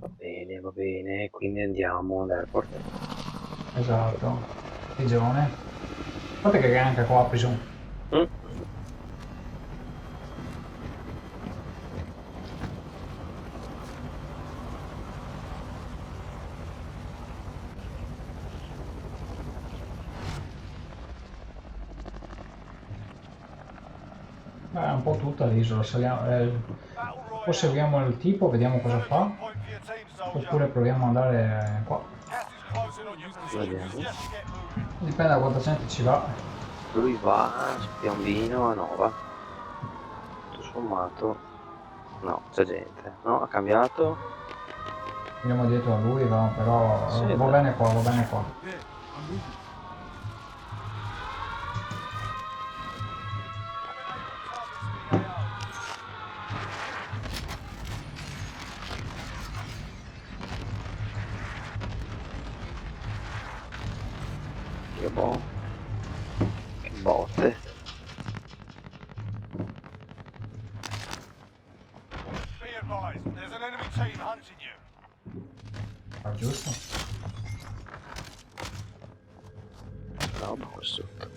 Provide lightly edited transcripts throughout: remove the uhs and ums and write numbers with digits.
Va bene, quindi andiamo all'airport. Esatto. Pigione. Guarda che anche qua ha preso. Mm? Beh, è un po' tutta l'isola. O Battle Royale. seguiamo il tipo, vediamo cosa 30 fa. win point for your team, soldier. Oppure proviamo ad andare qua. Gas is closing on your position. Vediamo. Suggest you get moving. Dipende da quanta gente ci va. Lui va su Piombino a Nova. Tutto sommato. No, c'è gente. No, ha cambiato. Andiamo dietro a lui, va, però Sì, va dai. bene qua, va bene qua. Che boh. Che botte. Be advised, there's an enemy team hunting you. Va giusto? Roba qua sotto.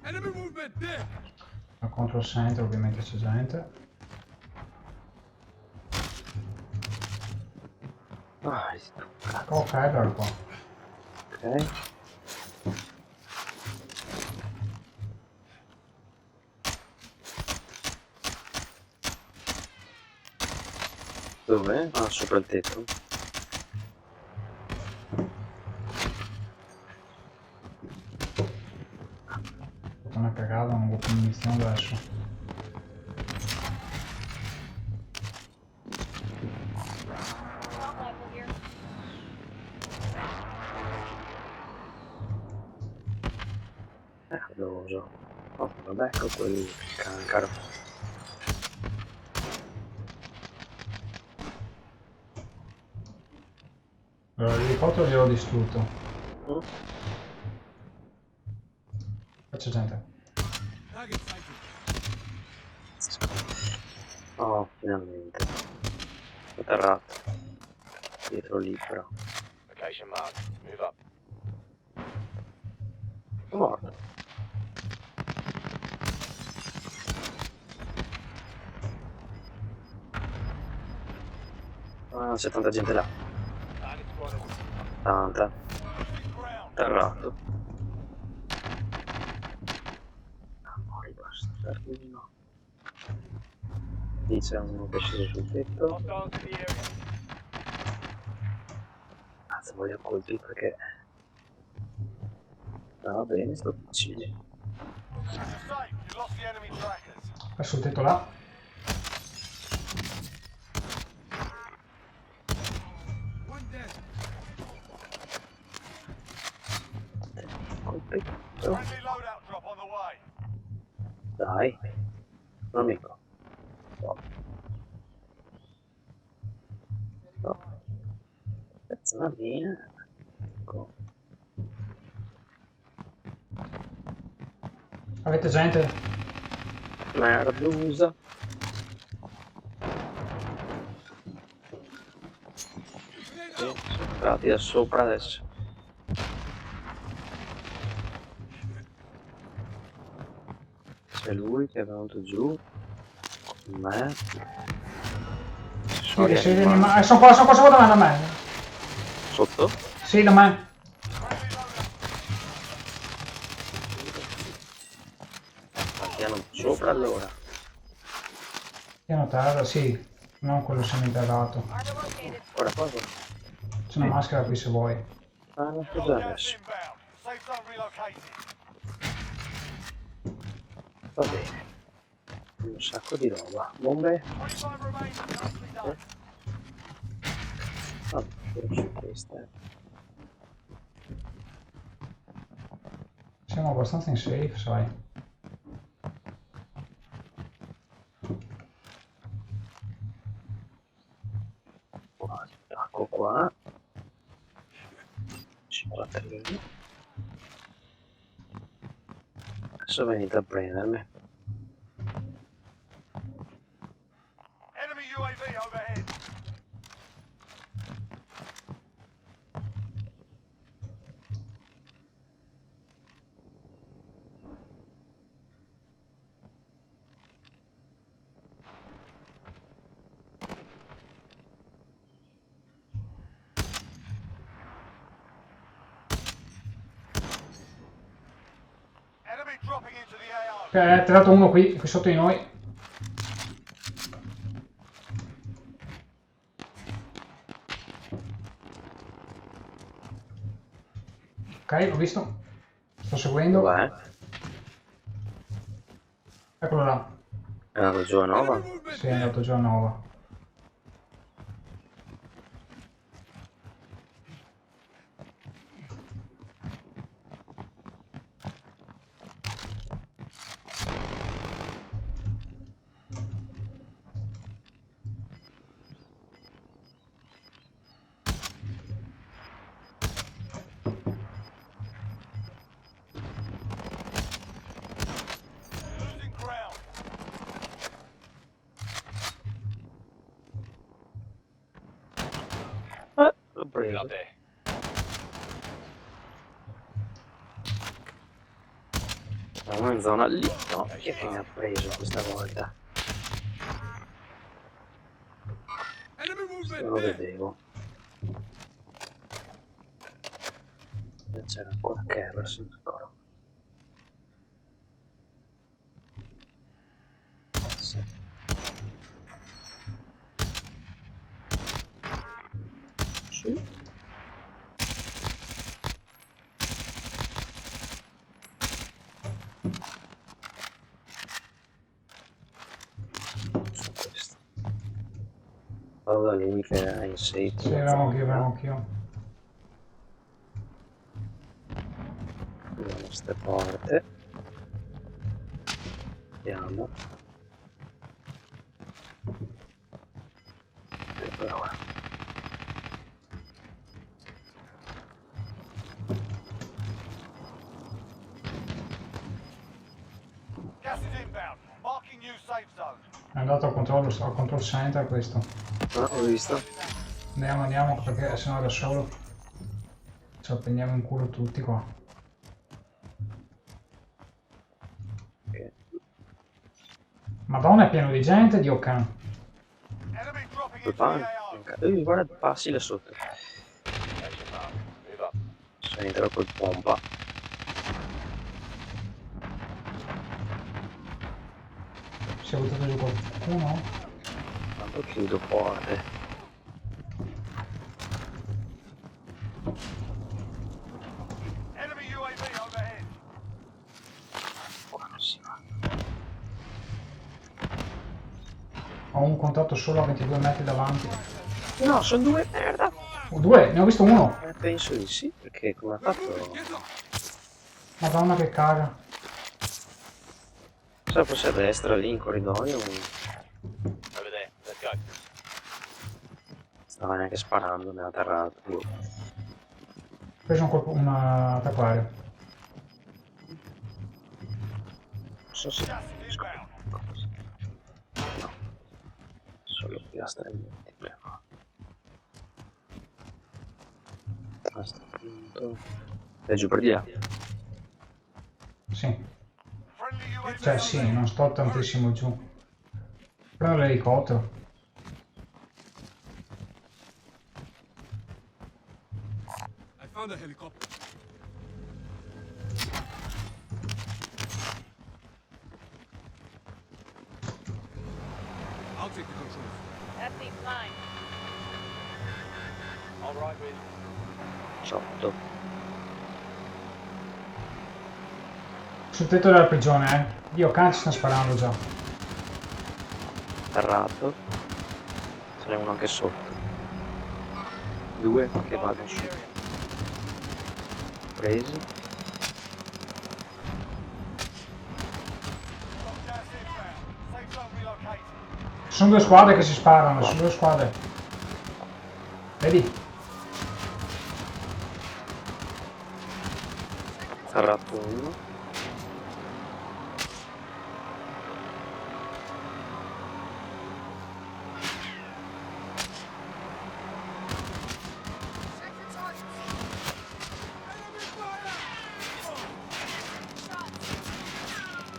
Enemy movement there. A control center ovviamente c'è gente. Ah, sto cazzo. Ok, guarda qua. Ok. Dove? Ah, sopra il tetto. Ho fatto una cagata, non ho più munizioni adesso. Assault rifle here. Lo uso. Oh, vabbè, ecco quel cancaro. Allora, l'elicottero gliel'ho distrutto. Mm? Qua c'è gente. Oh, finalmente. Atterrato. Dietro lì però. Location marked. Move up. È morto. Ah, c'è tanta gente là. Target spotted. Tanta. Losing ground. Atterrato. Ah, mori bastardino. Lì c'è uno che è sceso sul tetto. Hostiles in the area. Cazzo, voglio colpi perché... Va bene, sto vicino. You're safe. You lost the enemy trackers. È sul tetto là. Colpito. Friendly loadout drop on the way. Dai. Un amico. No. No. Cazzo, una mina. Ecco. Avete gente? Merdusa. Sì, sono entrati da sopra adesso. C'è lui che è venuto giù con me. Sono Sì, rianimato. sono qua sotto da me. Sotto? Sì, da me. Friendly loadout. Al piano sopra allora. Piano terra, sì. Non quello seminterrato. Armor located. Ora cosa? C'è una maschera qui se vuoi. Ah, non Got cos'è gas adesso? inbound. Safe zone relocated. Va bene. Un sacco di roba. Bombe? 25 remaining. Nicely done. Vabbè, tiro su queste. Siamo abbastanza in safe, sai. Qua, attacco qua. 50 lì. Adesso venite a prendermi. Enemy UAV overhead. Enemy dropping into the AO. Ok, è tirato uno qui sotto di noi. Ok, l'ho visto. Sto seguendo. Dov'è? Eccolo là. È andato giù a Nova? Sì, è andato giù a Nova. Losing ground. L'ho preso. Siamo in zona lì. No, chi è che mi ha preso questa volta? Non lo vedevo. C'era ancora Kerr, se non ricordo. Sì. Sì. Su questo. Vado da lui che ha in 6. Sì, avevamo anch'io. Vediamo queste porte. Vediamo. E per ora. Gas is inbound. Marking new safe zone. È andato al control center questo. Ah, ho visto. Andiamo perché sennò da solo ci prendiamo in culo tutti qua. Ok. Madonna, è pieno di gente, Dio can. Enemy dropping Due into the pan. AO. Guarda, passi là sotto. Se entra col pompa. Si è buttato giù qualcuno? Tanto chiudo porte. Enemy UAV overhead. Qua non si va. Ho un contatto solo a 22 metri davanti. No, sono due, merda. Oh, due, ne ho visto uno. Penso di sì, perché come ha fatto... Madonna che caga. Se fosse a destra lì in corridoio, Over there. Let's go. stava neanche sparando, mi ha atterrato. Boh. Ho preso un attaccario. Non so se... Gas is inbound. No. Solo piastre multiple. A sto punto... È giù per di là. Sì. Friendly UAV Cioè sì, overhead. non sto tantissimo giù. Prendo l'elicottero. I found a helicopter. I'll take the controls. That seems fine. All right, Will. Sotto. Sul tetto della prigione, Dio can ci stanno sparando già. Atterrato. Ce n'è uno anche sotto. Due che vanno su. Presi. Got gas inbound. Safe zone relocated. Ci sono due squadre che si sparano, ci sono due squadre. Vedi? Atterrato uno.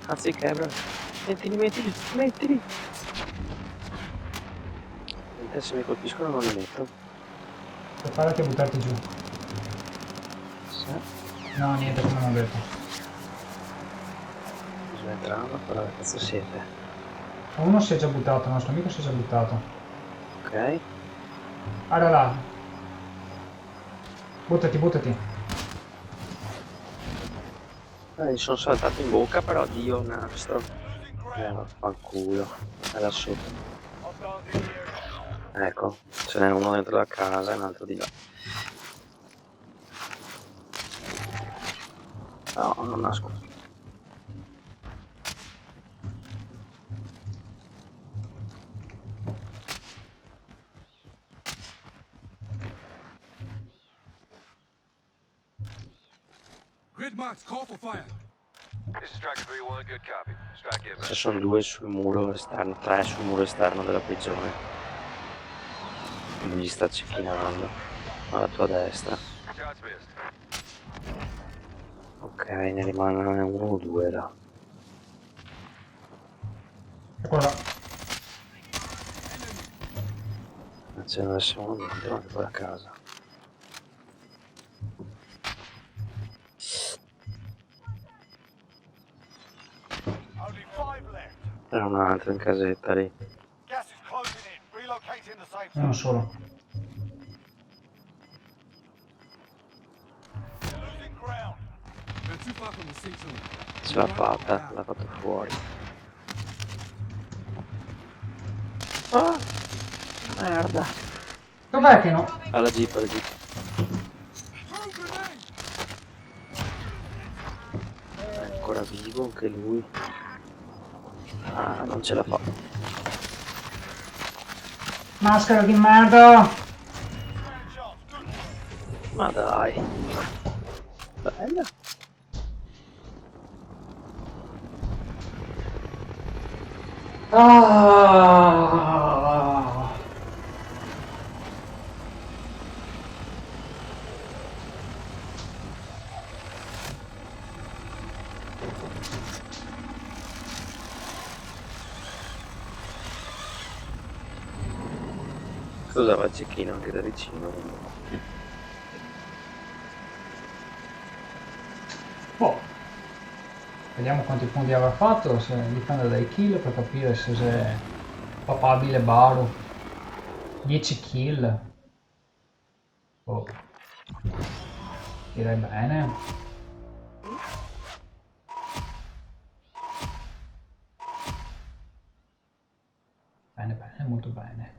Anzi, Kebra. Mettili. E se mi colpiscono non li metto. Per fare che buttarti giù. Sì. No, niente, come non ho detto. Bisogna entrare, però dove cazzo siete? Uno si è già buttato, il nostro amico si è già buttato. Ok. Allora là. Buttati. Mi sono saltato in bocca, però Dio nastro. Losing ground. Vaffanculo. È là sotto. Hostiles in the area. Ecco, ce n'è uno dentro la casa e un altro di là. No, non nasco. Grid marks, call for fire. This is Striker 3-1, good copy. Strike inbound. Ci sono due sul muro esterno, tre sul muro esterno della prigione. Lui gli sta cecchinando. Alla tua destra. Shots missed. Ok, ne rimane uno o due là. Eccolo là. Ce ne deve essere uno dentro anche quella casa. Only 5 left. C'era un altro in casetta lì. Gas is closing in. Relocating the safe Uno zone. solo. You're losing ground. We're too far from the safe zone. Ce l'ha fatta, l'ha fatto fuori. Ah! Merda! Dov'è che no? Alla jeep. Throw grenade! È ancora vivo anche lui. Ah, non ce la fa. Maschera di merda! Grand shots. Good. Ma dai. Bella. Ah! Usava il cecchino anche da vicino. Boh. Vediamo quanti punti avrà fatto, se dipende dai kill per capire se è papabile Baru. 10 kill. Oh. Direi bene. Bene, molto bene.